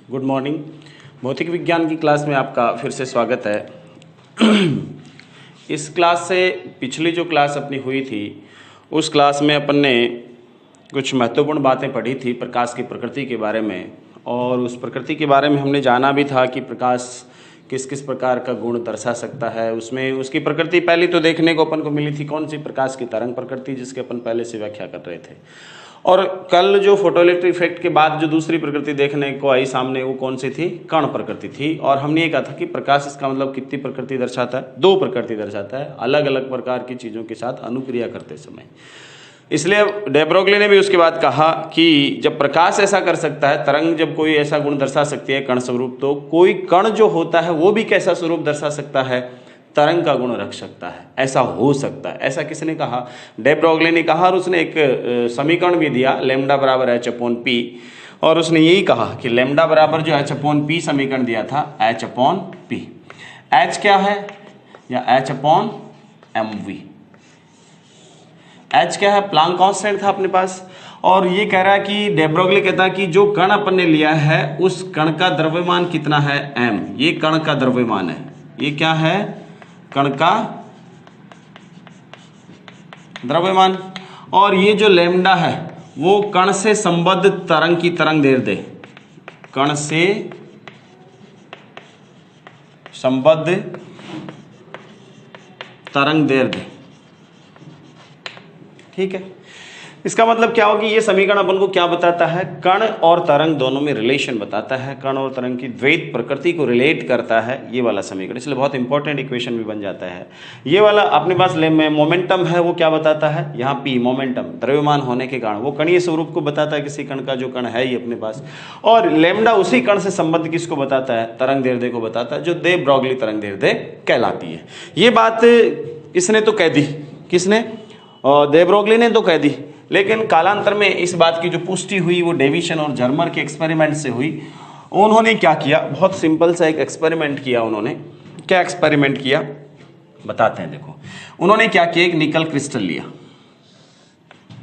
Good morning. भौतिक विज्ञान की क्लास में आपका फिर से स्वागत है। इस क्लास से पिछली जो क्लास अपनी हुई थी उस क्लास में अपन ने कुछ महत्वपूर्ण बातें पढ़ी थी प्रकाश की प्रकृति के बारे में, और उस प्रकृति के बारे में हमने जाना भी था कि प्रकाश किस किस प्रकार का गुण दर्शा सकता है। उसमें उसकी प्रकृति पहली तो देखने को अपन को मिली थी कौन सी, प्रकाश की तरंग प्रकृति, जिसके अपन पहले से व्याख्या कर रहे थे। और कल जो फोटोइलेक्ट्रिक इफेक्ट के बाद जो दूसरी प्रकृति देखने को आई सामने वो कौन सी थी, कण प्रकृति थी। और हमने ये कहा था कि प्रकाश इसका मतलब कितनी प्रकृति दर्शाता है, दो प्रकृति दर्शाता है, अलग अलग प्रकार की चीज़ों के साथ अनुक्रिया करते समय। इसलिए डे ब्रोगली ने भी उसके बाद कहा कि जब प्रकाश ऐसा कर सकता है, तरंग जब कोई ऐसा गुण दर्शा सकती है कण स्वरूप, तो कोई कण जो होता है वो भी कैसा स्वरूप दर्शा सकता है, तरंग का गुण रख सकता है, ऐसा हो सकता है। ऐसा किसने कहा? डे ब्रोगली ने कहा, और उसने एक समीकरण भी दिया लैम्डा बराबर एच अपॉन पी, और उसने यही कहा कि लैम्डा बराबर जो एच अपॉन पी समीकरण दिया था, एच अपॉन पी। एच क्या है? या H upon M V. H क्या है? प्लांक कांस्टेंट था अपने पास। और ये कह रहा है कि डे ब्रोगली कहता है कि जो कण अपन ने लिया है उस कण का द्रव्यमान कितना है, एम। ये कण का द्रव्यमान है। ये क्या है? कण का द्रव्यमान। और ये जो लैम्डा है वो कण से संबद्ध तरंग की तरंग दैर्ध्य, कण से संबद्ध तरंग दैर्ध्य। ठीक है, इसका मतलब क्या होगी? ये समीकरण अपन को क्या बताता है? कण और तरंग दोनों में रिलेशन बताता है, कण और तरंग की द्वैत प्रकृति को रिलेट करता है ये वाला समीकरण। इसलिए बहुत इंपॉर्टेंट इक्वेशन भी बन जाता है। ये वाला अपने पास मोमेंटम है, वो क्या बताता है? यहाँ पी मोमेंटम, द्रव्यमान होने के कारण वो कणीय स्वरूप को बताता है किसी कण का, जो कण है ही अपने पास। और लैम्डा उसी कण से संबद्ध किसको बताता है? तरंग दैर्ध्य को बताता है, जो डे ब्रोगली तरंग दैर्ध्य कहलाती है। ये बात इसने तो कह दी, किसने? डे ब्रोगली ने तो कह दी। लेकिन कालांतर में इस बात की जो पुष्टि हुई वो डेविसन और जर्मर के एक्सपेरिमेंट से हुई। उन्होंने क्या किया? बहुत सिंपल सा एक एक्सपेरिमेंट किया उन्होंने। क्या एक्सपेरिमेंट किया बताते हैं। देखो उन्होंने क्या किया, एक निकल क्रिस्टल लिया,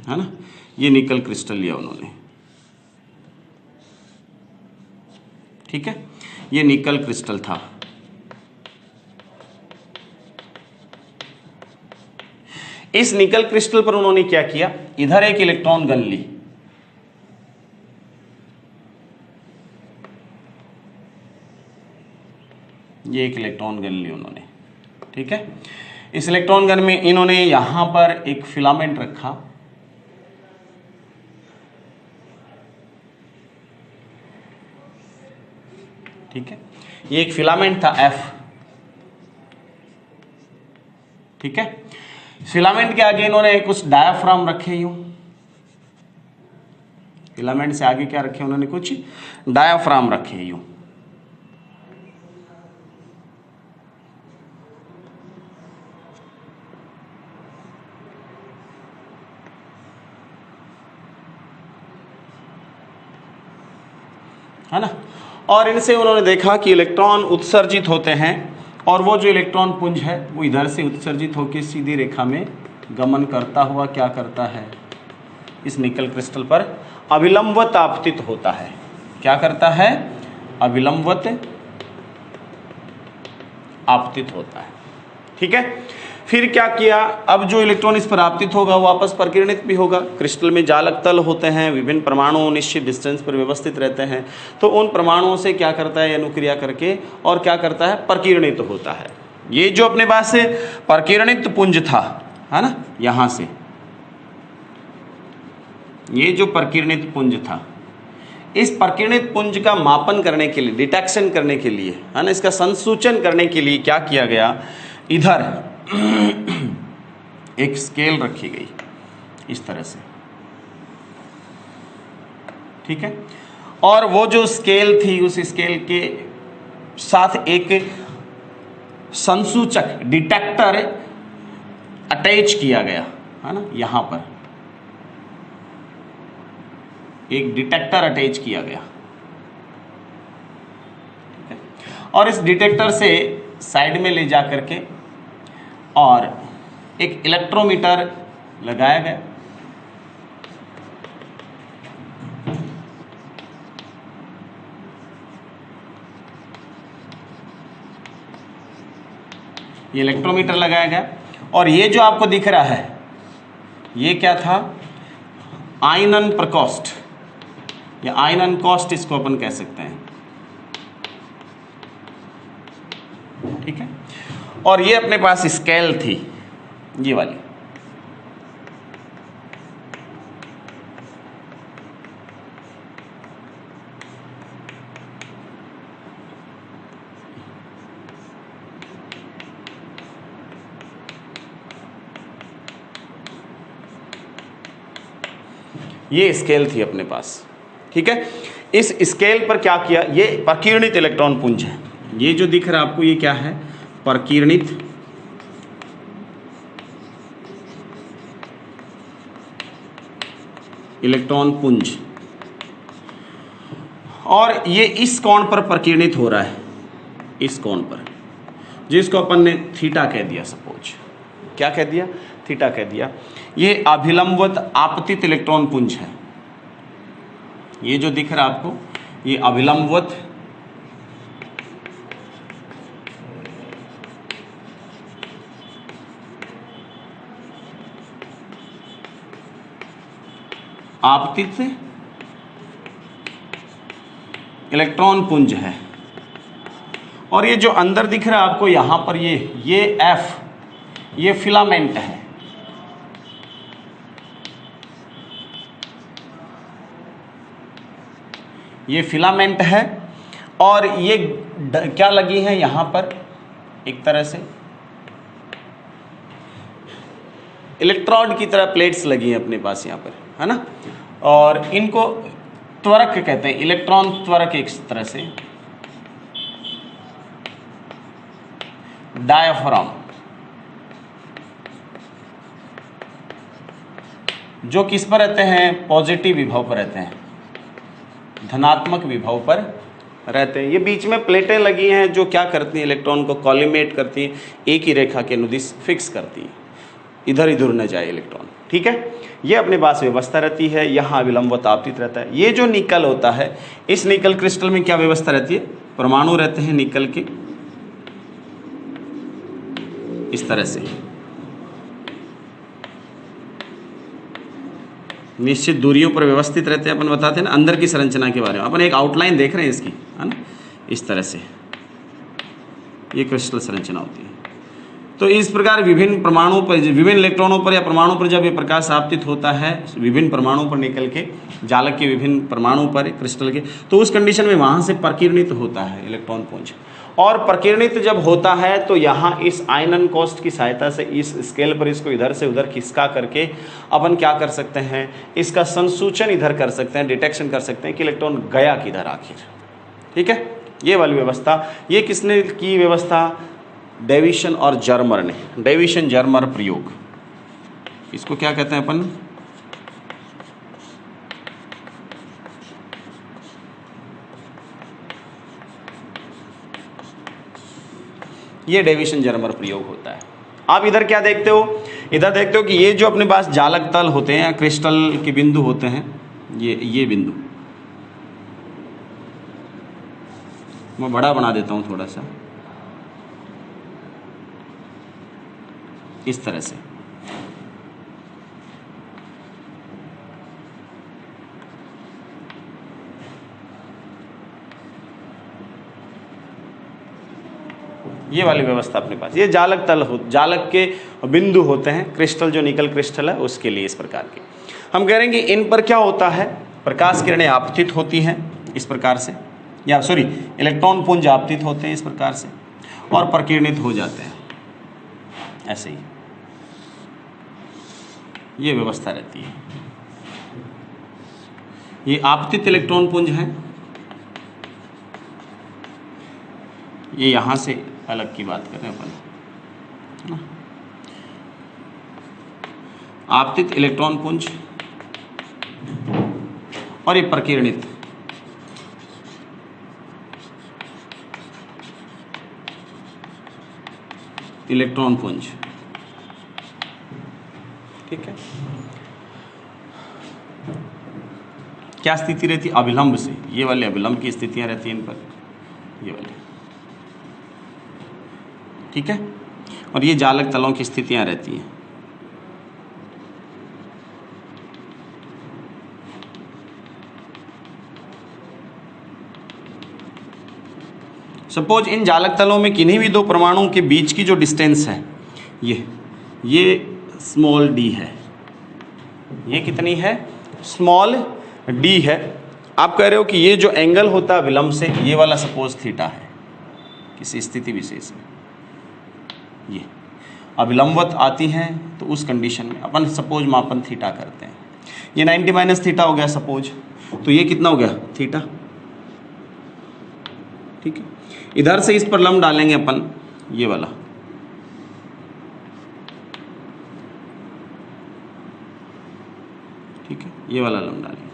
है ना, ये निकल क्रिस्टल लिया उन्होंने। ठीक है, ये निकल क्रिस्टल था। इस निकल क्रिस्टल पर उन्होंने क्या किया, इधर एक इलेक्ट्रॉन गन ली, ये एक इलेक्ट्रॉन गन ली उन्होंने। ठीक है, इस इलेक्ट्रॉन गन में इन्होंने यहां पर एक फिलामेंट रखा, ठीक है, ये एक फिलामेंट था एफ। ठीक है, फिलामेंट के आगे इन्होंने कुछ डायाफ्राम रखे, यूं फिलामेंट से आगे क्या रखे उन्होंने? कुछ डायाफ्राम रखे यूं। है ना। और इनसे उन्होंने देखा कि इलेक्ट्रॉन उत्सर्जित होते हैं, और वो जो इलेक्ट्रॉन पुंज है वो इधर से उत्सर्जित होकर सीधी रेखा में गमन करता हुआ क्या करता है, इस निकल क्रिस्टल पर अविलंबवत आपतित होता है। क्या करता है? अविलंबवत आपतित होता है। ठीक है, फिर क्या किया? अब जो इलेक्ट्रॉन इस पर आपतित होगा वो वापस परिकिरणित भी होगा। क्रिस्टल में जालक तल होते हैं, विभिन्न परमाणु निश्चित डिस्टेंस पर व्यवस्थित रहते हैं, तो उन परमाणुओं से क्या करता है, अनुक्रिया करके और क्या करता है, परिकिरणित होता है। ये जो अपने पास से परिकिरणित पुंज था, है ना, यहां से ये जो परिकिरणित पुंज था, इस परिकिरणित पुंज का मापन करने के लिए, डिटेक्शन करने के लिए, है ना, इसका संसूचन करने के लिए क्या किया गया, इधर एक स्केल रखी गई इस तरह से। ठीक है, और वो जो स्केल थी उस स्केल के साथ एक संसूचक डिटेक्टर अटैच किया गया, है ना, यहां पर एक डिटेक्टर अटैच किया गया। ठीक है, और इस डिटेक्टर से साइड में ले जा करके और एक इलेक्ट्रोमीटर लगाया गया। ये इलेक्ट्रोमीटर लगाया गया, और ये जो आपको दिख रहा है ये क्या था, आयनन प्रकोष्ठ या आयनन कोष्ठ इसको अपन कह सकते हैं, ठीक है। और ये अपने पास स्केल थी, ये वाली, ये स्केल थी अपने पास, ठीक है। इस स्केल पर क्या किया, ये प्रकीर्णित इलेक्ट्रॉन पुंज है, ये जो दिख रहा है आपको ये क्या है, प्रकीर्णित इलेक्ट्रॉन पुंज, और ये इस कोण पर प्रकीर्णित हो रहा है, इस कोण पर, जिसको अपन ने थीटा कह दिया, सपोज क्या कह दिया, थीटा कह दिया। ये अभिलंबवत आपतित इलेक्ट्रॉन पुंज है, ये जो दिख रहा है आपको ये अभिलंबवत आपतित इलेक्ट्रॉन पुंज है। और ये जो अंदर दिख रहा है आपको यहां पर ये एफ, ये फिलामेंट है, ये फिलामेंट है, और ये क्या लगी है यहां पर, एक तरह से इलेक्ट्रोड की तरह प्लेट्स लगी हैं अपने पास यहां पर, है ना। और इनको त्वरक कहते हैं, इलेक्ट्रॉन त्वरक, एक तरह से डायाफ्राम, जो किस पर रहते हैं, पॉजिटिव विभव पर रहते हैं, धनात्मक विभव पर रहते हैं। ये बीच में प्लेटें लगी हैं जो क्या करती हैं, इलेक्ट्रॉन को कॉलिमेट करती हैं, एक ही रेखा के अनुदिश फिक्स करती हैं, इधर इधर न जाए इलेक्ट्रॉन, ठीक है। ये अपने पास व्यवस्था रहती है, यहाँ विलंबवत आपतित रहता है। ये जो निकल होता है, इस निकल क्रिस्टल में क्या व्यवस्था रहती है, परमाणु रहते हैं निकल के इस तरह से, निश्चित दूरियों पर व्यवस्थित रहते हैं। अपन बताते हैं ना अंदर की संरचना के बारे में, अपन एक आउटलाइन देख रहे हैं इसकी, है ना, इस तरह से ये क्रिस्टल संरचना होती है। तो इस प्रकार विभिन्न परमाणुओं पर, विभिन्न इलेक्ट्रॉनों पर या परमाणु पर जब ये प्रकाश आपतित होता है विभिन्न परमाणुओं पर निकल के, जालक के विभिन्न परमाणु पर क्रिस्टल के, तो उस कंडीशन में वहाँ से प्रकीर्णित होता है इलेक्ट्रॉन पुंज। और प्रकीर्णित जब होता है तो यहाँ इस आयनन कोष्ठ की सहायता से इस स्केल पर इसको इधर से उधर खिसका करके अपन क्या कर सकते हैं, इसका संसूचन इधर कर सकते हैं, डिटेक्शन कर सकते हैं कि इलेक्ट्रॉन गया किधर आखिर, ठीक है। ये वाली व्यवस्था, ये किसने की व्यवस्था, डेविसन और जर्मर ने, डेविसन जर्मर प्रयोग, इसको क्या कहते हैं अपन, ये डेविसन जर्मर प्रयोग होता है। आप इधर क्या देखते हो, इधर देखते हो कि ये जो अपने पास जालक तल होते हैं, क्रिस्टल के बिंदु होते हैं, ये बिंदु मैं बड़ा बना देता हूं थोड़ा सा, इस तरह से, ये वाली व्यवस्था अपने पास, ये जालक तल हो, जालक के बिंदु होते हैं, क्रिस्टल जो निकल क्रिस्टल है उसके लिए इस प्रकार के। हम कह रहे हैं कि इन पर क्या होता है, प्रकाश किरणें आपतित होती हैं इस प्रकार से, या सॉरी इलेक्ट्रॉन पुंज आपतित होते हैं इस प्रकार से और प्रकीर्णित हो जाते हैं, ऐसे ही ये व्यवस्था रहती है। ये आपतित इलेक्ट्रॉन पुंज हैं, ये यहाँ से अलग की बात कर रहे हैं अपन, आपतित इलेक्ट्रॉन पुंज और ये प्रकीर्णित इलेक्ट्रॉन पुंज, ठीक है। क्या स्थिति रहती है, अभिलंब से, ये वाले अभिलंब की स्थितियां रहती हैं इन पर, ये वाली, ठीक है। और ये जालक तलों की स्थितियां रहती हैं। सपोज इन जालक तलों में किन्हीं भी दो परमाणुओं के बीच की जो डिस्टेंस है ये स्मॉल डी है। ये कितनी है? स्मॉल डी है। आप कह रहे हो कि ये जो एंगल होता है विलंब से, ये वाला सपोज थीटा है किसी स्थिति विशेष में, ये अविलंबवत आती हैं, तो उस कंडीशन में अपन सपोज मापन थीटा करते हैं। ये 90 माइनस थीटा हो गया सपोज, तो ये कितना हो गया? थीटा। ठीक है, इधर से इस पर लंब डालेंगे अपन, ये वाला, ठीक है, ये वाला लंब डालेंगे।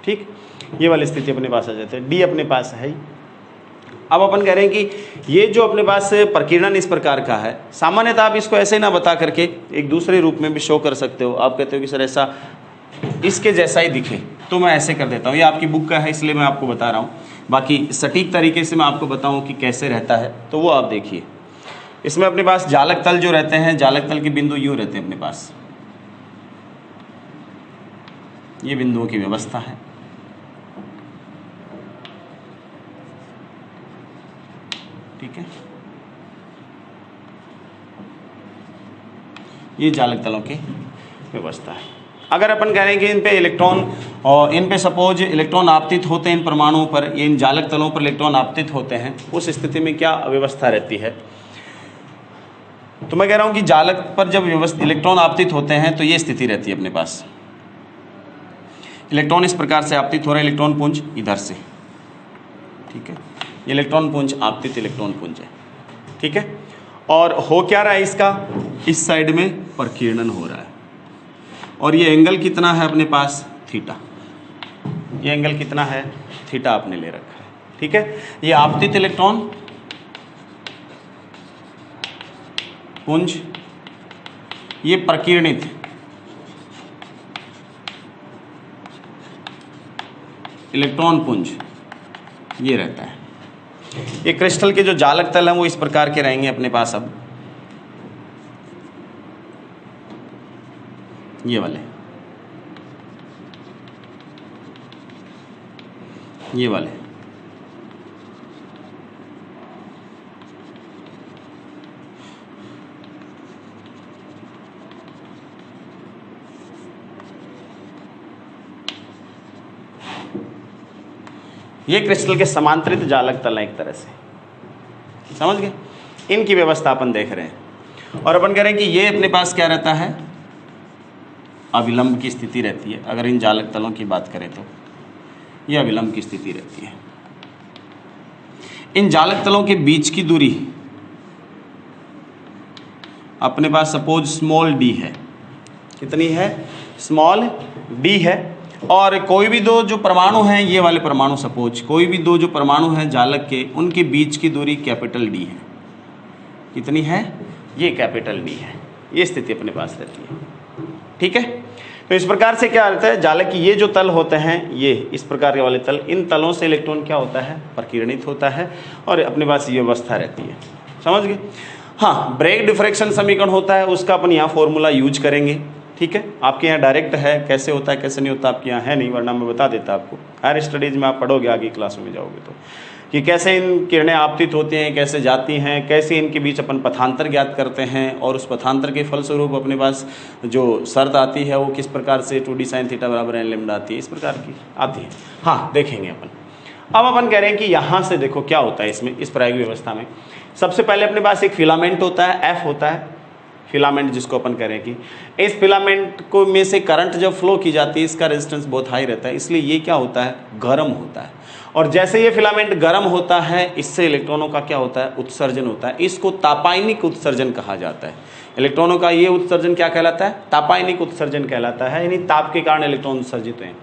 ठीक, ये वाली स्थिति अपने पास आ जाती है, डी अपने पास है ही। अब अपन कह रहे हैं कि ये जो अपने पास प्रकीर्णन इस प्रकार का है, सामान्यतः आप इसको ऐसे ना बता करके एक दूसरे रूप में भी शो कर सकते हो। आप कहते हो कि सर ऐसा इसके जैसा ही दिखे, तो मैं ऐसे कर देता हूँ। ये आपकी बुक का है इसलिए मैं आपको बता रहा हूँ, बाकी सटीक तरीके से मैं आपको बताऊँ कि कैसे रहता है तो वो आप देखिए। इसमें अपने पास जालक तल जो रहते हैं, जालक तल के बिंदु यूँ रहते हैं अपने पास, ये बिंदुओं की व्यवस्था है। ठीक है, ये जालक तलों की व्यवस्था है। अगर अपन कह रहे हैं कि इन पे इलेक्ट्रॉन और इन पे सपोज इलेक्ट्रॉन आपतित होते हैं, इन परमाणुओं पर, इन जालक तलों पर इलेक्ट्रॉन आपतित होते हैं, उस स्थिति में क्या व्यवस्था रहती है? तो मैं कह रहा हूं कि जालक पर जब इलेक्ट्रॉन आपतित होते हैं तो ये स्थिति रहती है अपने पास। इलेक्ट्रॉन इस प्रकार से आपतित हो रहा है, इलेक्ट्रॉन पुंज इधर से, ठीक है, ये इलेक्ट्रॉन पुंज आपतित इलेक्ट्रॉन पुंज है। ठीक है, और हो क्या रहा है इसका? इस साइड में प्रकीर्णन हो रहा है, और ये एंगल कितना है अपने पास? थीटा। ये एंगल कितना है? थीटा आपने ले रखा है। ठीक है, ये आपतित इलेक्ट्रॉन पुंज, ये प्रकीर्णित इलेक्ट्रॉन पुंज, ये रहता है। ये क्रिस्टल के जो जालक तल हैं वो इस प्रकार के रहेंगे अपने पास। अब ये वाले, ये वाले, ये क्रिस्टल के समांतरित जालक तल हैं एक तरह से, समझ गए? इनकी व्यवस्था अपन देख रहे हैं। और अपन कह रहे हैं कि ये अपने पास क्या रहता है? अविलंब की स्थिति रहती है। अगर इन जालक तलों की बात करें तो ये अविलंब की स्थिति रहती है। इन जालक तलों के बीच की दूरी अपने पास सपोज स्मॉल डी है। कितनी है? स्मॉल डी है। और कोई भी दो जो परमाणु हैं, ये वाले परमाणु, सपोज कोई भी दो जो परमाणु हैं जालक के, उनके बीच की दूरी कैपिटल डी है। कितनी है? ये कैपिटल डी है। ये स्थिति अपने पास रहती है। ठीक है, तो इस प्रकार से क्या रहता है? जालक की ये जो तल होते हैं, ये इस प्रकार के वाले तल, इन तलों से इलेक्ट्रॉन क्या होता है? प्रकीर्णित होता है, और अपने पास ये व्यवस्था रहती है। समझ गए? हाँ, ब्रेग डिफ्रैक्शन समीकरण होता है, उसका अपन यहाँ फॉर्मूला यूज करेंगे। ठीक है, आपके यहाँ डायरेक्ट है, कैसे होता है कैसे नहीं होता आपके यहाँ है नहीं, वरना मैं बता देता आपको। हायर स्टडीज़ में आप पढ़ोगे, आगे क्लासों में जाओगे तो, कि कैसे इन किरणें आपतित होती हैं, कैसे जाती हैं, कैसे इनके बीच अपन पथांतर ज्ञात करते हैं, और उस पथांतर के फलस्वरूप अपने पास जो शर्त आती है वो किस प्रकार से 2d sin थीटा बराबर n लैम्डा आती है, इस प्रकार की आती है। हाँ, देखेंगे अपन। अब अपन कह रहे हैं कि यहाँ से देखो क्या होता है इसमें, इस प्रायोगिक व्यवस्था में। सबसे पहले अपने पास एक फिलामेंट होता है, F होता है फिलामेंट, जिसको अपन कह रहे हैं कि इस फिलामेंट को में से करंट जब फ्लो की जाती है, इसका रेजिस्टेंस बहुत हाई रहता है, इसलिए ये क्या होता है? गर्म होता है। और जैसे ये फिलामेंट गर्म होता है, इससे इलेक्ट्रॉनों का क्या होता है? उत्सर्जन होता है। इसको तापायनिक उत्सर्जन कहा जाता है। इलेक्ट्रॉनों का ये उत्सर्जन क्या कहलाता है? तापायनिक उत्सर्जन कहलाता है, यानी ताप के कारण इलेक्ट्रॉन उत्सर्जित हैं।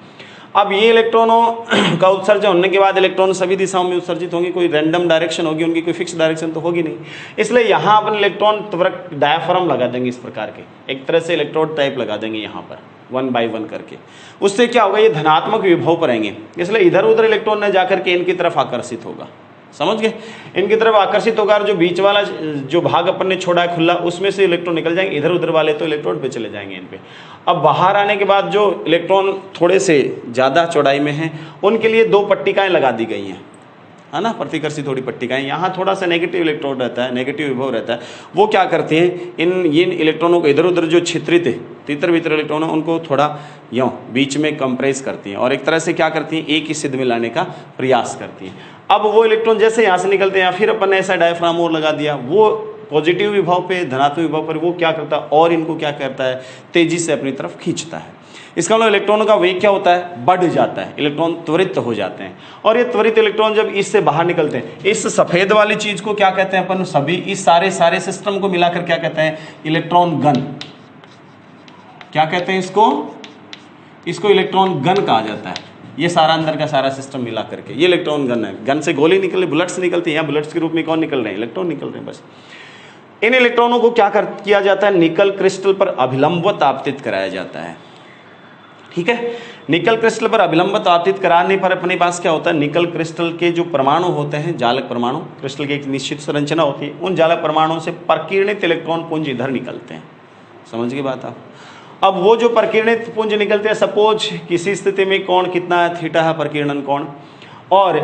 अब ये इलेक्ट्रॉनों का उत्सर्जन होने के बाद इलेक्ट्रॉन सभी दिशाओं में उत्सर्जित होंगे, कोई रैंडम डायरेक्शन होगी, उनकी कोई फिक्स डायरेक्शन तो होगी नहीं। इसलिए यहाँ अपन इलेक्ट्रॉन त्वरक डायफ्राम लगा देंगे इस प्रकार के, एक तरह से इलेक्ट्रोड टाइप लगा देंगे यहाँ पर 1 by 1 करके। उससे क्या होगा, ये धनात्मक विभव पर आएंगे, इसलिए इधर उधर इलेक्ट्रॉन न जाकर के इनकी तरफ आकर्षित होगा, समझ गए, इनकी तरफ आकर्षित होगा। और जो बीच वाला जो भाग अपन ने छोड़ा है खुला, उसमें से इलेक्ट्रॉन निकल जाएंगे, इधर उधर वाले तो इलेक्ट्रॉन पे चले जाएंगे इन पे। अब बाहर आने के बाद जो इलेक्ट्रॉन थोड़े से ज़्यादा चौड़ाई में हैं, उनके लिए 2 पट्टिकाएं लगा दी गई हैं, है ना, प्रतिकर्षी थोड़ी पट्टिकाएं। यहाँ थोड़ा सा नेगेटिव इलेक्ट्रॉन रहता है, नेगेटिव विभव रहता है, वो क्या करते हैं, इन इलेक्ट्रॉनों को इधर उधर जो छिद्रित तितर बितर इलेक्ट्रॉन है उनको थोड़ा यूँ बीच में कंप्रेस करती हैं और एक तरह से क्या करती हैं, एक ही सिद्ध में लाने का प्रयास करती हैं। अब वो इलेक्ट्रॉन जैसे यहाँ से निकलते हैं, फिर अपन ने ऐसा डायफ्राम और लगा दिया, वो पॉजिटिव विभव पे, धनात्मक विभव पर वो क्या करता है, और इनको क्या करता है, तेजी से अपनी तरफ खींचता है। इसका मतलब इलेक्ट्रॉनों का वेग क्या होता है, बढ़ जाता है, इलेक्ट्रॉन त्वरित हो जाते हैं। और ये त्वरित इलेक्ट्रॉन जब इससे बाहर निकलते हैं, इस सफेद वाली चीज को क्या कहते हैं अपन सभी, इस सारे सिस्टम को मिलाकर क्या कहते हैं, इलेक्ट्रॉन गन। क्या कहते हैं इसको इलेक्ट्रॉन गन कहा जाता है। ये सारा अंदर का सारा सिस्टम मिला करके ये इलेक्ट्रॉन गन है। गन से गोली निकले, बुलेट्स निकलती हैं, यहाँ बुलेट्स के रूप में कौन निकल रहे हैं, इलेक्ट्रॉन निकल रहे हैं बस। इन इलेक्ट्रॉनों को क्या किया जाता है, निकल क्रिस्टल पर अभिलंब आपतित कराया जाता है। ठीक है, निकल क्रिस्टल पर अभिलंब आपतित कराने पर अपने पास क्या होता है, निकल क्रिस्टल के जो परमाणु होते हैं, जालक परमाणु, क्रिस्टल की एक निश्चित संरचना होती है, उन जालक परमाणुओं से प्रकीर्णित इलेक्ट्रॉन पुंज इधर निकलते हैं। समझ गई बात आप। अब वो जो प्रकीर्णित पुंज निकलते हैं, सपोज किसी स्थिति में कोण कितना है, थीटा है प्रकीर्णन कोण, और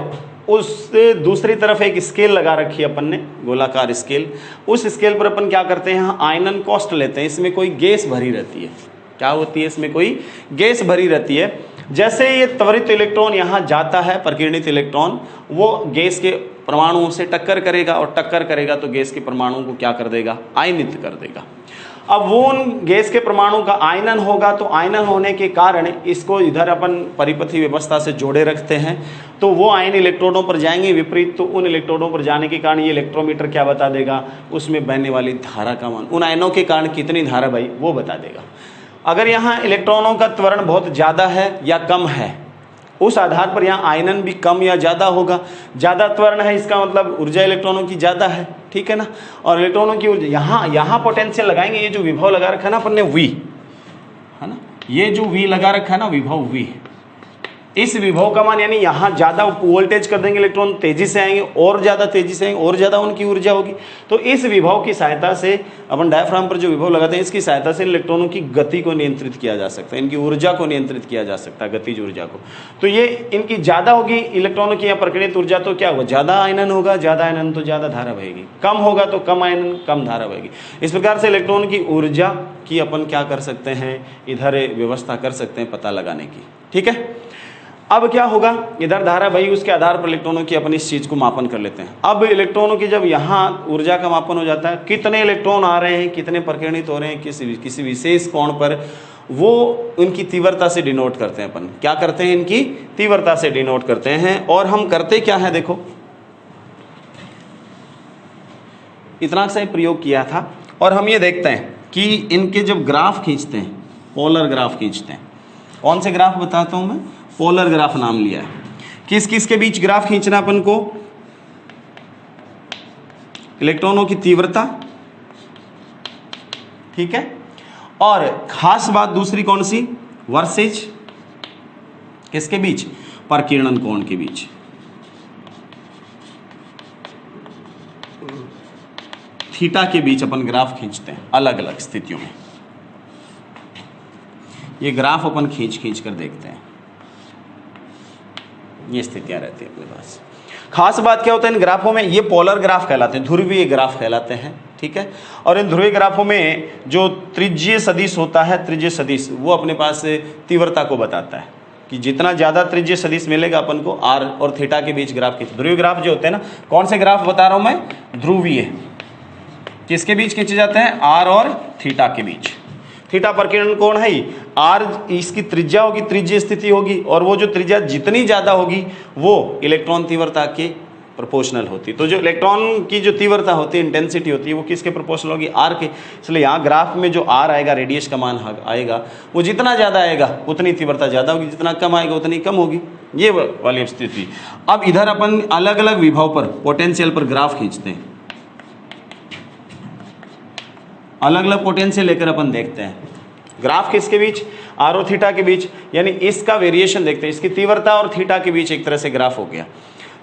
उससे दूसरी तरफ एक स्केल लगा रखी है अपन ने, गोलाकार स्केल। उस स्केल पर अपन क्या करते हैं, आयनन कॉस्ट लेते हैं। इसमें कोई गैस भरी रहती है, क्या होती है, इसमें कोई गैस भरी रहती है। जैसे ये त्वरित इलेक्ट्रॉन यहाँ जाता है, प्रकीर्णित इलेक्ट्रॉन, वो गैस के परमाणुओं से टक्कर करेगा, और टक्कर करेगा तो गैस के परमाणुओं को क्या कर देगा, आयनित कर देगा। अब वो उन गैस के परमाणु का आयनन होगा, तो आयनन होने के कारण इसको इधर अपन परिपथी व्यवस्था से जोड़े रखते हैं, तो वो आयन इलेक्ट्रोडों पर जाएंगे विपरीत, तो उन इलेक्ट्रोडों पर जाने के कारण ये इलेक्ट्रोमीटर क्या बता देगा, उसमें बहने वाली धारा का मान, उन आयनों के कारण कितनी धारा भाई वो बता देगा। अगर यहाँ इलेक्ट्रॉनों का त्वरण बहुत ज़्यादा है या कम है, उस आधार पर यहाँ आयनन भी कम या ज़्यादा होगा। ज़्यादा त्वरण है, इसका मतलब ऊर्जा इलेक्ट्रॉनों की ज़्यादा है, ठीक है ना, और इलेक्ट्रॉनों की ऊर्जा यहाँ पोटेंशियल लगाएंगे। ये जो विभव लगा रखा है ना अपन ने वी, है ना, ये जो वी लगा रखा है ना विभव वी, इस विभव का मान यानी यहाँ ज़्यादा वोल्टेज कर देंगे, इलेक्ट्रॉन तेजी से आएंगे, और ज़्यादा तेजी से आएंगे, और ज़्यादा उनकी ऊर्जा होगी। तो इस विभव की सहायता से अपन डायफ्राम पर जो विभव लगाते हैं, इसकी सहायता से इलेक्ट्रॉनों की गति को नियंत्रित किया जा सकता है, इनकी ऊर्जा को नियंत्रित किया जा सकता है, गतिज ऊर्जा को। तो ये इनकी ज़्यादा होगी इलेक्ट्रॉनों की या प्रकीर्णित ऊर्जा, तो क्या होगा, ज़्यादा आयनन होगा, ज़्यादा आयनन तो ज़्यादा धारा बहेगी, कम होगा तो कम आयनन कम धारा बहेगी। इस प्रकार से इलेक्ट्रॉन की ऊर्जा की अपन क्या कर सकते हैं, इधर व्यवस्था कर सकते हैं पता लगाने की। ठीक है, अब क्या होगा, इधर धारा भाई, उसके आधार पर इलेक्ट्रॉनों की अपन इस चीज़ को मापन कर लेते हैं। अब इलेक्ट्रॉनों की जब यहाँ ऊर्जा का मापन हो जाता है, कितने इलेक्ट्रॉन आ रहे हैं, कितने प्रकीर्णित हो रहे हैं किसी विशेष कोण पर, वो उनकी तीव्रता से डिनोट करते हैं। अपन क्या करते हैं, इनकी तीव्रता से डिनोट करते हैं। और हम करते क्या है, देखो इतना सा प्रयोग किया था, और हम ये देखते हैं कि इनके जब ग्राफ खींचते हैं, पोलर ग्राफ खींचते हैं, कौन से ग्राफ बताता हूँ मैं, पोलर ग्राफ नाम लिया है। किस किस के बीच ग्राफ खींचना अपन को, इलेक्ट्रॉनों की तीव्रता, ठीक है, और खास बात दूसरी कौन सी, वर्सेज किसके बीच, प्रकीर्णन कोण के बीच। थीटा के बीच अपन ग्राफ खींचते हैं अलग अलग स्थितियों में। ये ग्राफ अपन खींच कर देखते हैं, ये स्थितियां रहती है अपने पास। खास बात क्या होता है इन ग्राफों में, ये पोलर ग्राफ कहलाते हैं, ध्रुवीय ग्राफ कहलाते हैं, ठीक है। और इन ध्रुवीय ग्राफों में जो त्रिज्यीय सदिश होता है, त्रिज्यीय सदिश वो अपने पास तीव्रता को बताता है कि जितना ज़्यादा त्रिज्यीय सदिश मिलेगा अपन को, आर और थीटा के बीच ग्राफ खींच। ध्रुवीय ग्राफ जो होते हैं ना, कौन से ग्राफ बता रहा हूँ मैं, ध्रुवीय, किसके बीच खींचे जाते हैं, आर और थीटा के बीच। थीटा प्रकीर्णन कोण है ही, आर इसकी त्रिज्या होगी, त्रिज्यीय स्थिति होगी, और वो जो त्रिज्या जितनी ज़्यादा होगी वो इलेक्ट्रॉन तीव्रता के प्रोपोर्शनल होती है। तो जो इलेक्ट्रॉन की जो तीव्रता होती है, इंटेंसिटी होती है, वो किसके प्रोपोर्शनल होगी? आर के। इसलिए यहाँ ग्राफ में जो आर आएगा, रेडियस का मान आएगा, वो जितना ज़्यादा आएगा उतनी तीव्रता ज़्यादा होगी, जितना कम आएगा उतनी कम होगी। ये वाली स्थिति। अब इधर अपन अलग अलग विभव पर, पोटेंशियल पर ग्राफ खींचते हैं, अलग अलग पोटेंशियल लेकर अपन देखते हैं ग्राफ किसके बीच? आर और थीटा के बीच, यानी इसका वेरिएशन देखते हैं, इसकी तीव्रता और थीटा के बीच एक तरह से ग्राफ हो गया।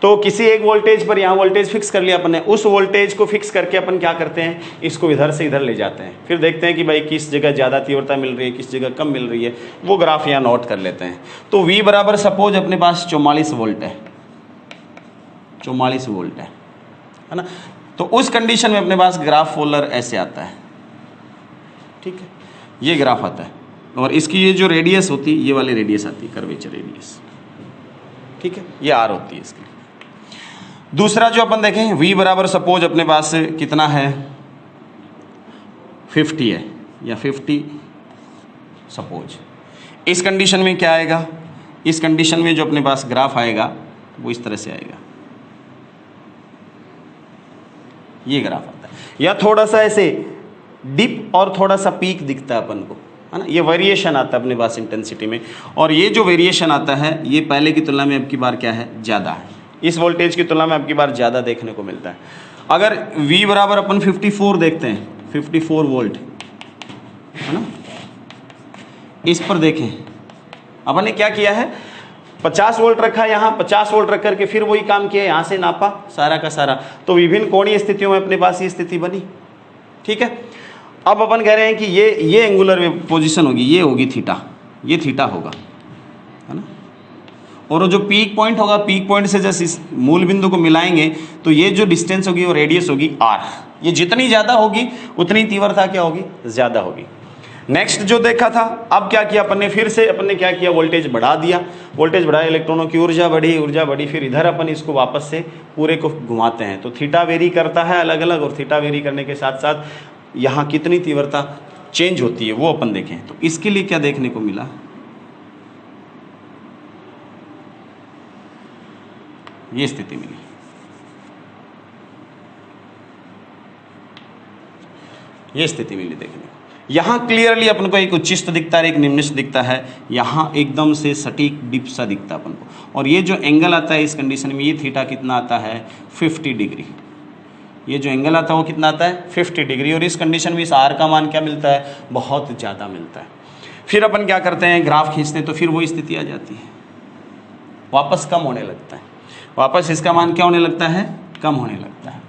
तो किसी एक वोल्टेज पर यहाँ वोल्टेज फिक्स कर लिया अपन ने, उस वोल्टेज को फिक्स करके अपन क्या करते हैं, इसको इधर से इधर ले जाते हैं, फिर देखते हैं कि भाई किस जगह ज़्यादा तीव्रता मिल रही है, किस जगह कम मिल रही है, वो ग्राफ यहाँ नोट कर लेते हैं। तो V बराबर सपोज अपने पास 44 वोल्ट है, 44 वोल्ट है ना। तो उस कंडीशन में अपने पास ग्राफ फोल्डर ऐसे आता है, ठीक है, ये ग्राफ आता है, और इसकी ये जो रेडियस होती है, ये वाली रेडियस आती है, कर्वेचर रेडियस, ठीक है, ये आर होती है इसकी। दूसरा जो अपन देखें, V बराबर सपोज अपने पास कितना है, 50 है, या 50 सपोज। इस कंडीशन में क्या आएगा? इस कंडीशन में जो अपने पास ग्राफ आएगा वो इस तरह से आएगा, ये ग्राफ आता है, या थोड़ा सा ऐसे डिप और थोड़ा सा पीक दिखता है अपन को, है ना। ये वेरिएशन आता है अपने पास इंटेंसिटी में, और ये जो वेरिएशन आता है ये पहले की तुलना में अब की बार क्या है, ज़्यादा है, इस वोल्टेज की तुलना में अब की बार ज़्यादा देखने को मिलता है। अगर V बराबर अपन 54 देखते हैं, 54 वोल्ट, है ना, इस पर देखें, अपन ने क्या किया है, 50 वोल्ट रखा है यहाँ, 50 वोल्ट रख करके फिर वही काम किया, यहाँ से नापा सारा का सारा, तो विभिन्न कोणीय स्थितियों में अपने पास ये स्थिति बनी, ठीक है। अब अपन कह रहे हैं कि ये एंगुलर पोजीशन होगी, ये होगी थीटा, ये थीटा होगा, है ना, और जो पीक पॉइंट होगा, पीक पॉइंट से जैसे इस मूल बिंदु को मिलाएंगे तो ये जो डिस्टेंस होगी वो रेडियस होगी आर, ये जितनी ज़्यादा होगी उतनी तीव्रता क्या होगी, ज़्यादा होगी। नेक्स्ट जो देखा था, अब क्या किया अपन ने, फिर से अपन ने क्या किया, वोल्टेज बढ़ा दिया, वोल्टेज बढ़ाया, इलेक्ट्रॉनों की ऊर्जा बढ़ी, फिर इधर अपन इसको वापस से पूरे को घुमाते हैं, तो थीटा वेरी करता है अलग अलग, और थीटा वेरी करने के साथ साथ यहाँ कितनी तीव्रता चेंज होती है वो अपन देखें। तो इसके लिए क्या देखने को मिला, ये स्थिति मिली, ये स्थिति मिली देखने को। यहाँ क्लियरली अपन को एक उच्चिष्ट दिखता है, एक निम्निष्ट दिखता है, यहाँ एकदम से सटीक डिप सा दिखता है अपन को, और ये जो एंगल आता है इस कंडीशन में, ये थीटा कितना आता है, 50 डिग्री, ये जो एंगल आता है वो कितना आता है, 50 डिग्री, और इस कंडीशन में इस आर का मान क्या मिलता है, बहुत ज़्यादा मिलता है। फिर अपन क्या करते हैं, ग्राफ खींचते हैं, तो फिर वही स्थिति आ जाती है, वापस कम होने लगता है, वापस इसका मान क्या होने लगता है, कम होने लगता है,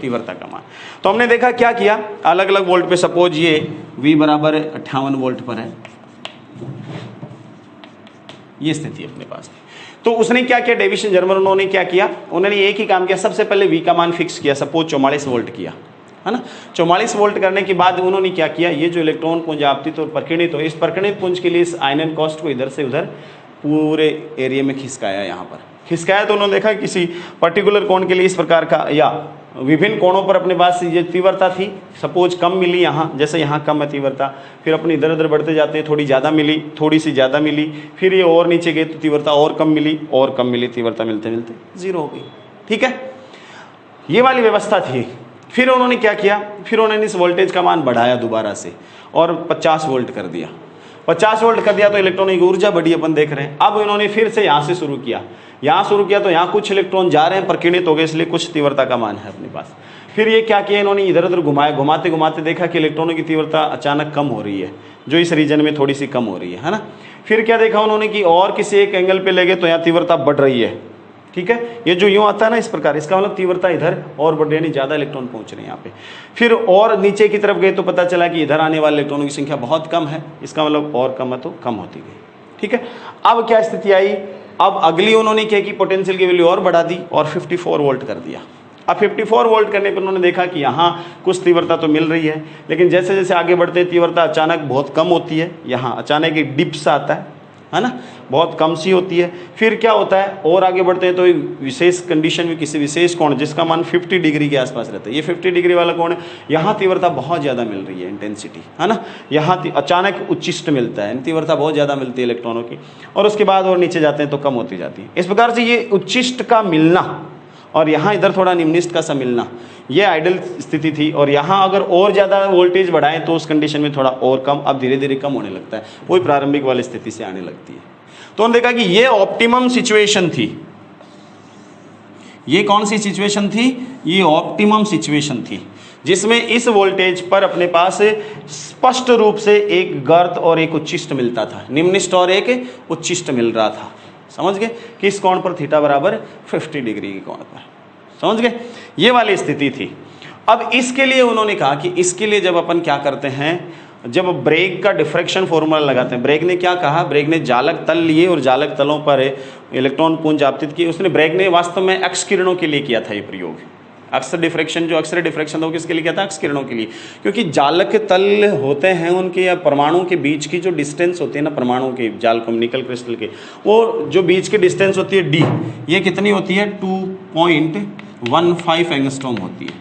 तीव्रता का मान। तो हमने देखा क्या किया, अलग अलग वोल्ट पे, सपोज ये V बराबर 58 वोल्ट पर है, ये स्थिति अपने पास थी। तो उसने क्या किया, डेविसन जर्मन, उन्होंने क्या किया, उन्होंने एक ही काम किया, सबसे पहले V का मान फिक्स किया, सपोज 44 वोल्ट किया, है ना। 44 वोल्ट करने के बाद उन्होंने क्या किया, ये जो इलेक्ट्रॉन पुंज आपतित और प्रकीर्णित, तो इस प्रकीर्णित पुंज के लिए इस आयनन कॉस्ट को इधर से उधर पूरे एरिया में खिसकाया, यहाँ पर खिसकाया, तो उन्होंने देखा किसी पर्टिकुलर कोण के लिए इस प्रकार का, या विभिन्न कोणों पर अपने पास ये तीव्रता थी, सपोज कम मिली यहाँ, जैसे यहाँ कम है तीव्रता, फिर अपने इधर उधर बढ़ते जाते हैं, थोड़ी ज़्यादा मिली, थोड़ी सी ज़्यादा मिली, फिर ये और नीचे गए तो तीव्रता और कम मिली, और कम मिली, तीव्रता मिलते मिलते जीरो हो गई, ठीक है, ये वाली व्यवस्था थी। फिर उन्होंने क्या किया, फिर उन्होंने इस वोल्टेज का मान बढ़ाया दोबारा से, और 50 वोल्ट कर दिया, 50 वोल्ट कर दिया, तो इलेक्ट्रॉनों की ऊर्जा बढ़ी, अपन देख रहे हैं। अब इन्होंने फिर से यहाँ से शुरू किया, यहाँ शुरू किया, तो यहाँ कुछ इलेक्ट्रॉन जा रहे हैं, प्रकीर्णित हो गए, इसलिए कुछ तीव्रता का मान है अपने पास। फिर ये क्या किया, इन्होंने इधर उधर घुमाए, घुमाते घुमाते देखा कि इलेक्ट्रॉनों की तीव्रता अचानक कम हो रही है, जो इस रीजन में थोड़ी सी कम हो रही है ना। फिर क्या देखा उन्होंने कि और किसी एक एंगल पे ले गए, तो यहाँ तीव्रता बढ़ रही है, ठीक है, ये जो यूँ आता है ना इस प्रकार, इसका मतलब तीव्रता इधर और बढ़ रही है, ज़्यादा इलेक्ट्रॉन पहुँच रहे हैं यहाँ पे। फिर और नीचे की तरफ गए तो पता चला कि इधर आने वाले इलेक्ट्रॉनों की संख्या बहुत कम है, इसका मतलब और कम है, तो कम होती गई, ठीक है। अब क्या स्थिति आई, अब अगली उन्होंने क्या की, पोटेंशियल की वैल्यू और बढ़ा दी और 54 वोल्ट कर दिया। अब 54 वोल्ट करने पर उन्होंने देखा कि यहाँ कुछ तीव्रता तो मिल रही है, लेकिन जैसे जैसे आगे बढ़ते हैं तीव्रता अचानक बहुत कम होती है, यहाँ अचानक एक डिप सा आता है ना, बहुत कम सी होती है। फिर क्या होता है, और आगे बढ़ते हैं तो एक विशेष कंडीशन में किसी विशेष कोण जिसका मान 50 डिग्री के आसपास रहता है, ये 50 डिग्री वाला कोण है, यहाँ तीव्रता बहुत ज़्यादा मिल रही है, इंटेंसिटी, है ना, यहाँ अचानक उच्चिष्ट मिलता है, तीव्रता बहुत ज़्यादा मिलती है इलेक्ट्रॉनों की, और उसके बाद और नीचे जाते हैं तो कम होती जाती है। इस प्रकार से ये उच्चिष्ट का मिलना और यहाँ इधर थोड़ा निम्निष्ठ का सा मिलना, ये आइडल स्थिति थी। और यहाँ अगर और ज़्यादा वोल्टेज बढ़ाएं तो उस कंडीशन में थोड़ा और कम, अब धीरे धीरे कम होने लगता है, वही प्रारंभिक वाली स्थिति से आने लगती है। तो हमने देखा कि ये ऑप्टिमम सिचुएशन थी। ये कौन सी सिचुएशन थी? ये ऑप्टिमम सिचुएशन थी, जिसमें इस वोल्टेज पर अपने पास स्पष्ट रूप से एक गर्त और एक उच्चिष्ट मिलता था, निम्निष्ठ और एक उच्चिष्ट मिल रहा था। समझ गए? किस कोण पर? थीटा बराबर 50 डिग्री के कोण पर। समझ गए? ये वाली स्थिति थी। अब इसके लिए उन्होंने कहा कि इसके लिए जब अपन क्या करते हैं, जब ब्रेग का डिफ्रैक्शन फॉर्मूला लगाते हैं, ब्रेग ने क्या कहा, ब्रेग ने जालक तल लिए और जालक तलों पर इलेक्ट्रॉन पुंज आपतित किए। उसने, ब्रेग ने वास्तव में एक्स किरणों के लिए किया था ये प्रयोग। अक्सर डिफ्रैक्शन, जो अक्सर डिफ्रैक्शन हो, किसके लिए किया था? एक्स किरणों के लिए। क्योंकि जालक तल होते हैं उनके या परमाणु के बीच की जो डिस्टेंस होती है ना, परमाणु के जाल को निकल क्रिस्टल के, वो जो बीच की डिस्टेंस होती है डी, ये कितनी होती है? 2.15 एंगस्ट्रॉम होती है।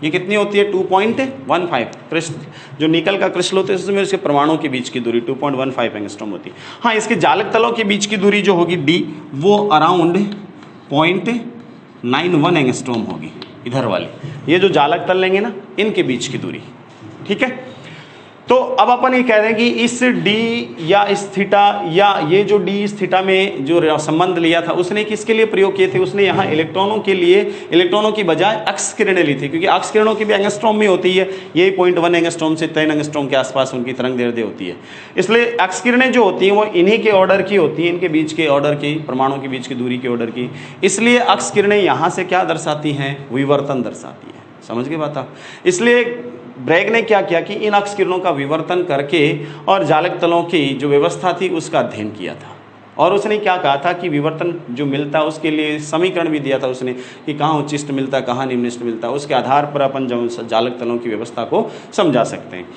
ये कितनी होती है? 2.15। क्रिस्टल जो निकल का क्रिस्टल होता है उसमें इसके परमाणु के बीच की दूरी 2.15 एंगस्ट्रॉम होती है। हाँ, इसके जालक तलों के बीच की दूरी जो होगी डी, वो अराउंड 0.91 एंगस्ट्रॉम होगी, इधर वाली। ये जो जालक तल लेंगे ना, इनके बीच की दूरी। ठीक है? तो अब अपन ये कह रहे हैं कि इस डी या इस थीटा, या ये जो डी इस थीटा में जो संबंध लिया था, उसने किसके लिए प्रयोग किए थे? उसने यहाँ इलेक्ट्रॉनों के लिए, इलेक्ट्रॉनों की बजाय अक्स किरणें ली थी, क्योंकि अक्स किरणों की भी एंगस्ट्रॉम में होती है। ये 0.1 एंगस्ट्रॉम से 10 एंगस्ट्रॉम के आसपास उनकी तरंग दैर्ध्य होती है। इसलिए अक्स किरणें जो होती हैं वो इन्हीं के ऑर्डर की होती हैं, इनके बीच के ऑर्डर की, परमाणु के बीच की दूरी के ऑर्डर की। इसलिए अक्स किरणें यहाँ से क्या दर्शाती हैं? विवर्तन दर्शाती है। समझ गए बात आप? इसलिए ब्रैग ने क्या किया कि इन अक्स किरणों का विवर्तन करके और जालक तलों की जो व्यवस्था थी उसका अध्ययन किया था। और उसने क्या कहा था कि विवर्तन जो मिलता है उसके लिए समीकरण भी दिया था उसने, कि कहाँ उच्चिष्ट मिलता है, कहाँ निम्निष्ठ मिलता है। उसके आधार पर अपन जो जालक तलों की व्यवस्था को समझा सकते हैं।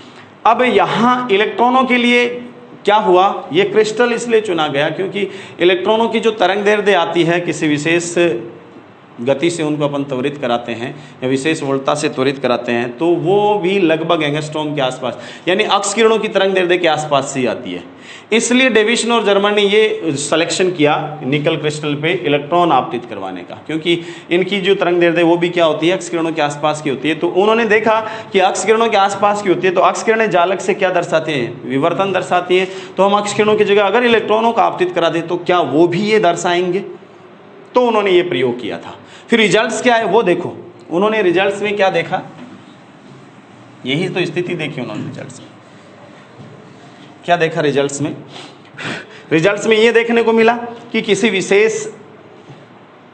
अब यहाँ इलेक्ट्रॉनों के लिए क्या हुआ? ये क्रिस्टल इसलिए चुना गया क्योंकि इलेक्ट्रॉनों की जो तरंग दैर्ध्य आती है किसी विशेष गति से उनको अपन त्वरित कराते हैं या विशेष वोल्टता से त्वरित कराते हैं, तो वो भी लगभग एंगस्ट्रॉम के आसपास, यानी अक्स किरणों की तरंग दैर्ध्य के आसपास से आती है। इसलिए डेविसन और जर्मन ने ये सिलेक्शन किया निकल क्रिस्टल पे इलेक्ट्रॉन आपतित करवाने का, क्योंकि इनकी जो तरंग दैर्ध्य वो भी क्या होती है? अक्स किरणों के आसपास की होती है। तो उन्होंने देखा कि अक्स किरणों के आसपास की होती है, तो अक्स किरणें जालक से क्या दर्शाती हैं? विवर्तन दर्शाती हैं। तो हम अक्स किरणों की जगह अगर इलेक्ट्रॉनों का आपतित करा दें तो क्या वो भी ये दर्शाएंगे? तो उन्होंने ये प्रयोग किया था। फिर रिजल्ट्स क्या है वो देखो। उन्होंने रिजल्ट्स में क्या देखा? यही तो स्थिति देखी उन्होंने रिजल्ट्स में। क्या देखा रिजल्ट्स में? रिजल्ट्स में ये देखने को मिला कि किसी विशेष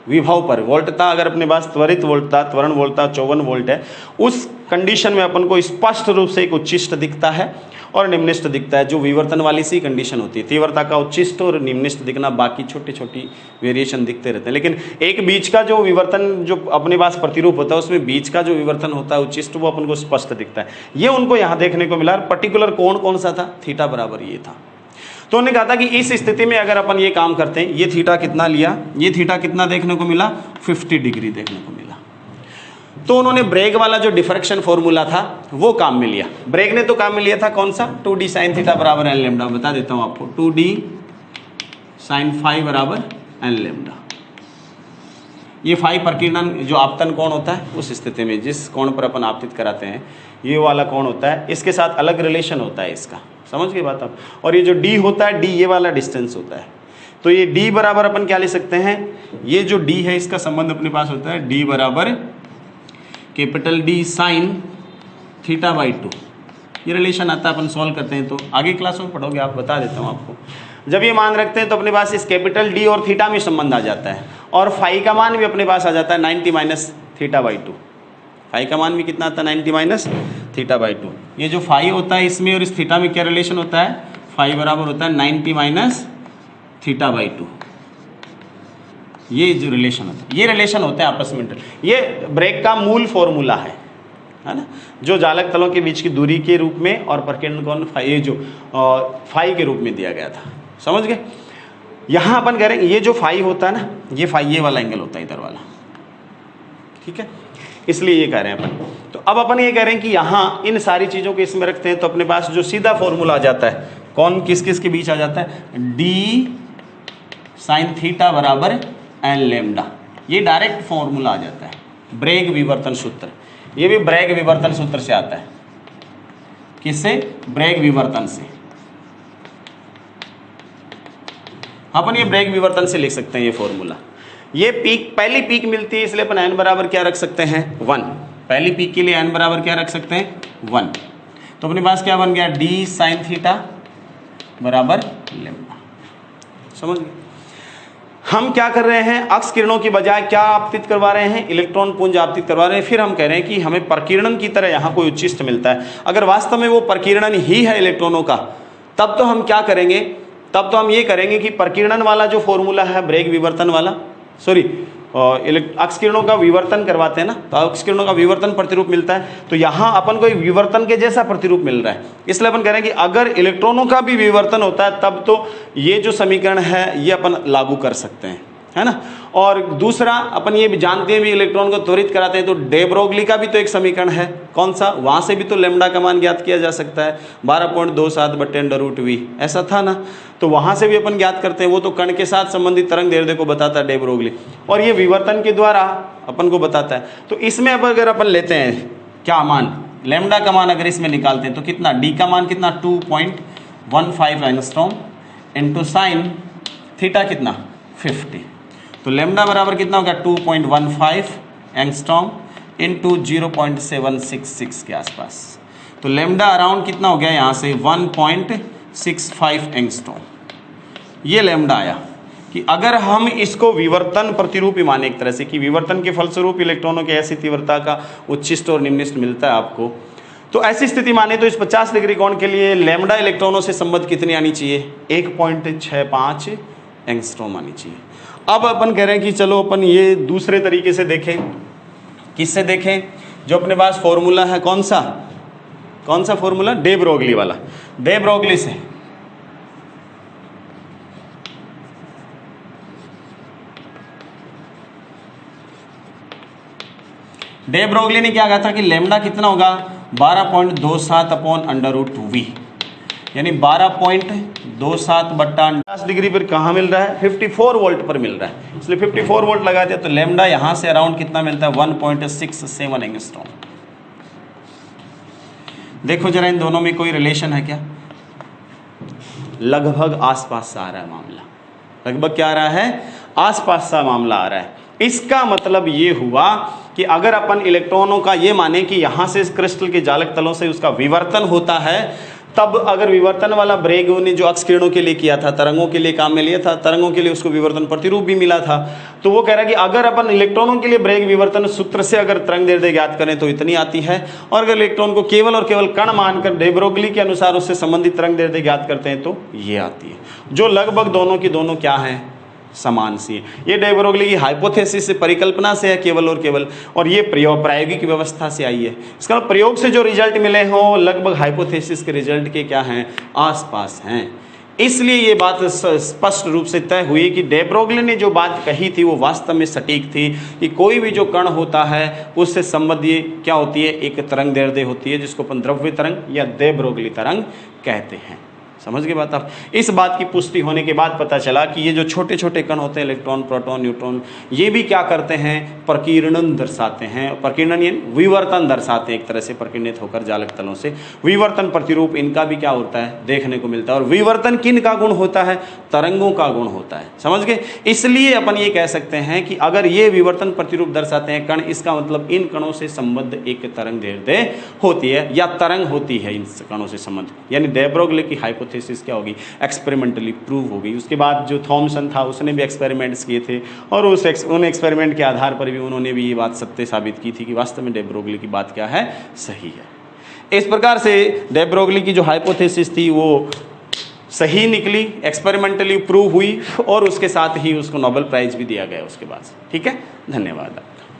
विभव पर वोल्टता, अगर अपने पास त्वरित वोल्टता, त्वरण वोल्टता 54 वोल्ट है, उस कंडीशन में अपन को स्पष्ट रूप से एक उच्चिष्ट दिखता है और निम्निष्ठ दिखता है, जो विवर्तन वाली सी कंडीशन होती है। तीव्रता का उच्चिष्ट और निम्निष्ठ दिखना, बाकी छोटी छोटी वेरिएशन दिखते रहते हैं, लेकिन एक बीच का जो विवर्तन जो अपने पास प्रतिरूप होता है उसमें बीच का जो विवर्तन होता है उच्चिष्ट, वो अपन को स्पष्ट दिखता है। ये उनको यहाँ देखने को मिला। पर्टिकुलर कोण कौन सा था? थीटा बराबर ये था। तो उन्होंने कहा था कि इस स्थिति में अगर अपन ये काम करते हैं, ये थीटा कितना लिया? ये थीटा कितना देखने को मिला? 50 डिग्री देखने को मिला। तो उन्होंने ब्रेग वाला जो डिफ्रैक्शन फॉर्मूला था वो काम में लिया। ब्रेग ने तो काम में लिया था कौन सा? 2d sin थीटा बराबर n लैम्डा। बता देता हूं आपको, 2d sin फाई बराबर n लैम्डा। ये फाई प्रकीर्णन जो आपतन कोण होता है उस स्थिति में, जिस कोण पर अपन आपतित कराते हैं, ये वाला कोण होता है, इसके साथ अलग रिलेशन होता है इसका। समझ गए बात आप? और ये जो d होता है, d ये वाला डिस्टेंस होता है। तो ये d बराबर अपन क्या ले सकते हैं? ये जो d है इसका संबंध अपने पास होता है d बराबर capital D sine theta by 2। ये रिलेशन आता है, अपन सॉल्व करते हैं तो आगे क्लास में पढ़ोगे आप, बता देता हूँ आपको। जब ये मान रखते हैं तो अपने पास इस कैपिटल D और थीटा में संबंध आ जाता है, और फाई का मान भी अपने पास आ जाता है 90 माइनस थीटा बाई 2। फाई का मान भी कितना आता है? 90 माइनस थीटा बाई 2। ये जो फाई होता है इसमें और इस थीटा में क्या रिलेशन होता है? फाई बराबर होता है 90 माइनस थीटा बाई 2। ये जो रिलेशन होता है, ये रिलेशन होते हैं आपस में। ये ब्रेग का मूल फॉर्मूला है ना, जो जालक तलों के बीच की दूरी के रूप में और प्रकीर्णन कोण फाई, जो फाई के रूप में दिया गया था। समझ गए? यहाँ अपन कह रहे हैं ये जो फाई होता है ना, ये फाई ये वाला एंगल होता है, इधर वाला। ठीक है, इसलिए ये कह रहे हैं अपन। तो अब अपन ये कह रहे हैं कि यहाँ इन सारी चीज़ों को इसमें रखते हैं तो अपने पास जो सीधा फॉर्मूला आ जाता है, कौन किस किस के बीच आ जाता है? d साइन थीटा बराबर n लैम्डा। ये डायरेक्ट फॉर्मूला आ जाता है, ब्रैग विवर्तन सूत्र। ये भी ब्रैग विवर्तन सूत्र से आता है। किससे? ब्रैग विवर्तन से। अपन ये ब्रैग विवर्तन से लिख सकते हैं ये फॉर्मूला। ये पीक, पहली पीक मिलती है इसलिए अपन n बराबर क्या रख सकते हैं? 1। पहली पीक के लिए n बराबर क्या रख सकते हैं? 1। तो अपने पास क्या बन गया? d sin थीटा बराबर लेम्डा। समझ गए? हम क्या कर रहे हैं? अक्ष किरणों की बजाय क्या आपतित करवा रहे हैं? इलेक्ट्रॉन पुंज आपतित करवा रहे हैं। फिर हम कह रहे हैं कि हमें प्रकीर्णन की तरह यहाँ कोई उच्चिष्ट मिलता है। अगर वास्तव में वो प्रकीर्णन ही है इलेक्ट्रॉनों का, तब तो हम क्या करेंगे? तब तो हम ये करेंगे कि प्रकीर्णन वाला जो फॉर्मूला है, ब्रैग विवर्तन वाला, सॉरी अक्ष किरणों का विवर्तन करवाते हैं ना, तो अक्ष किरणों का विवर्तन प्रतिरूप मिलता है। तो यहाँ अपन को एक विवर्तन के जैसा प्रतिरूप मिल रहा है। इसलिए अपन कह रहे हैं कि अगर इलेक्ट्रॉनों का भी विवर्तन होता है तब तो ये जो समीकरण है ये अपन लागू कर सकते हैं, है ना। और दूसरा अपन ये भी जानते हैं भी इलेक्ट्रॉन को त्वरित कराते हैं, तो डे ब्रोगली का भी तो एक समीकरण है। कौन सा? वहाँ से भी तो लेमडा का मान ज्ञात किया जा सकता है, 12.27/√v, ऐसा था ना। तो वहाँ से भी अपन ज्ञात करते हैं। वो तो कण के साथ संबंधित तरंग दैर्ध्य को बताता है डे ब्रोगली, और ये विवर्तन के द्वारा अपन को बताता है। तो इसमें अब अगर अपन लेते हैं क्या मान, लेमडा का मान अगर इसमें निकालते हैं तो कितना? डी का मान कितना? 2.15 एंगस्ट्रॉम इंटू साइन थीटा कितना? 50। तो लेमडा बराबर कितना होगा? 2.15 एंगस्ट्रॉम इंटू 0.766 के आसपास। तो लेमडा अराउंड कितना हो गया यहाँ से? 1.65 एंगस्ट्रॉम। ये लेमडा आया कि अगर हम इसको विवर्तन प्रतिरूप ही माने एक तरह से, कि विवर्तन के फलस्वरूप इलेक्ट्रॉनों की ऐसी तीव्रता का उच्चिष्ट और निम्निष्ट मिलता है आपको, तो ऐसी स्थिति माने तो इस 50 डिग्री कोण के लिए लेमडा इलेक्ट्रॉनों से संबद्ध कितनी आनी चाहिए? 1.65 एंगस्ट्रॉम आनी चाहिए। अब अपन कह रहे हैं कि चलो अपन ये दूसरे तरीके से देखें। किससे देखें? जो अपने पास फॉर्मूला है, कौन सा? कौन सा फॉर्मूला? डे ब्रोगली वाला। डे ब्रोगली से डे ब्रोगली ने क्या कहा था कि लेमडा कितना होगा? 12.27/√v, यानी 12.27/50 डिग्री पर कहाँ मिल रहा है? 54 वोल्ट पर मिल रहा है। इसलिए 54 वोल्ट लगा दिया तो लेमडा यहाँ से अराउंड कितना मिलता है? 1.67 एंगस्ट्रॉम। देखो जरा इन दोनों में कोई रिलेशन है क्या? लगभग आसपास सा आ रहा है मामला। लगभग क्या आ रहा है? आसपास सा मामला आ रहा है। इसका मतलब ये हुआ कि अगर अपन इलेक्ट्रॉनों का ये माने कि यहाँ से इस क्रिस्टल के जालक तलों से उसका विवर्तन होता है, तब अगर विवर्तन वाला ब्रैग ने जो अक्ष किरणों के लिए किया था, तरंगों के लिए काम में लिया था, तरंगों के लिए उसको विवर्तन प्रतिरूप भी मिला था, तो वो कह रहा है कि अगर अपन इलेक्ट्रॉनों के लिए ब्रैग विवर्तन सूत्र से अगर तरंग दैर्ध्य ज्ञात करें तो इतनी आती है, और अगर इलेक्ट्रॉन को केवल और केवल कण मानकर डे ब्रोगली के अनुसार उससे संबंधित तरंग दैर्ध्य ज्ञात करते हैं तो ये आती है, जो लगभग दोनों की दोनों क्या है? समान सी है। ये डे ब्रोगली की हाइपोथेसिस से, परिकल्पना से है केवल और केवल, और ये प्रायोगिक व्यवस्था से आई है। इसका प्रयोग से जो रिजल्ट मिले हों लगभग हाइपोथेसिस के रिजल्ट के क्या हैं? आसपास हैं। इसलिए ये बात स्पष्ट रूप से तय हुई कि डे ब्रोगली ने जो बात कही थी वो वास्तव में सटीक थी कि कोई भी जो कण होता है उससे संबंधित क्या होती है? एक तरंग दैर्ध्य होती है, जिसको अपन द्रव्य तरंग या डे ब्रोगली तरंग कहते हैं। समझ गए बात आप? इस बात की पुष्टि होने के बाद पता चला कि ये जो छोटे छोटे कण होते हैं, इलेक्ट्रॉन, प्रोटॉन, न्यूट्रॉन, ये भी क्या करते हैं? प्रकीर्णन दर्शाते हैं। प्रकीर्णन यानी विवर्तन दर्शाते हैं, एक तरह से प्रकीर्णित होकर जालक तलों से। विवर्तन प्रतिरूप इनका भी क्या होता है? देखने को मिलता है। और विवर्तन किन का गुण होता है? तरंगों का गुण होता है। समझ गए? इसलिए अपन ये कह सकते हैं कि अगर ये विवर्तन प्रतिरूप दर्शाते हैं कण, इसका मतलब इन कणों से संबद्ध एक तरंग दैर्ध्य होती है या तरंग होती है इन कणों से संबद्ध, यानी डे ब्रोगली की हाइपोथेसिस क्या होगी? एक्सपेरिमेंटली प्रूव होगी। उसके बाद जो थॉमसन था उसने भी एक्सपेरिमेंट्स किए थे, और उन एक्सपेरिमेंट के आधार पर भी उन्होंने भी ये बात सत्य साबित की थी कि वास्तव में डे ब्रोगली की बात क्या है? सही है। इस प्रकार से डे ब्रोगली की जो हाइपोथेसिस थी वो सही निकली, एक्सपेरिमेंटली प्रूव हुई, और उसके साथ ही उसको नोबेल प्राइज भी दिया गया उसके बाद। ठीक है, धन्यवाद आपका।